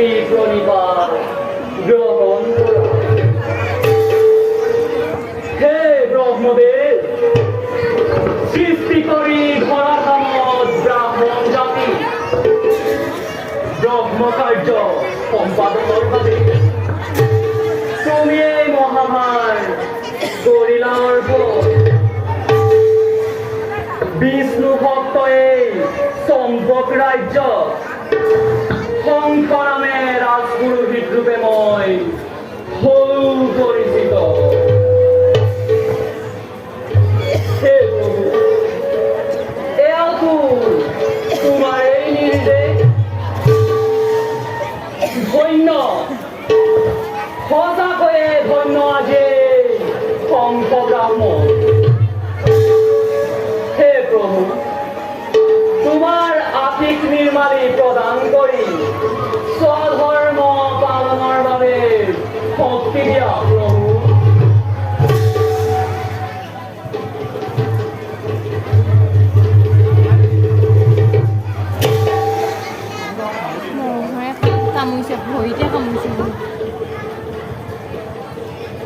ভক্তি প্রণিপাত গ্রহণ করো। হে ব্রহ্মদেব, সৃষ্টি করি ধরাধামত ব্রাহ্মণ জাতি ব্রহ্মকার্য সম্পাদনের ভাবে তুমি এই মহাভার করিলা অর্পণ। বিষ্ণু ভক্ত এই সম্ভব রাজ্য শঙ্করামে রাজপুরোহিত রূপে মই হলু পরিচিত। হে প্রভু, এ আকুল তোমার এই নির্দেশ ধন্য, সঁচাকৈয়ে ধন্য আজি শঙ্খ ব্রাহ্মণ। হে প্রভু, তোমার আশিক নির্মালী প্রদান করি স্বধর্ম পালনের বাবে শক্তি দিয়া প্রভু।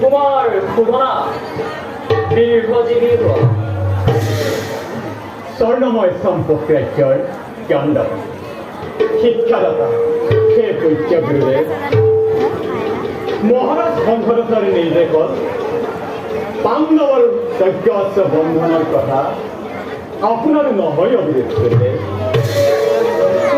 তোমার শুভনা দীর্ঘজীবী হোক। স্বর্ণময় সম্পর্কের চন্দ্র শিক্ষাদাতা হে পূজ্য গুরুদেব, মহারাজ শঙ্করেশ্বর নির্দেশত পাণ্ডৱৰ যজ্ঞ বন্ধনৰ কথা আপোনাৰ নহয় অভিযোগ কৰিলে।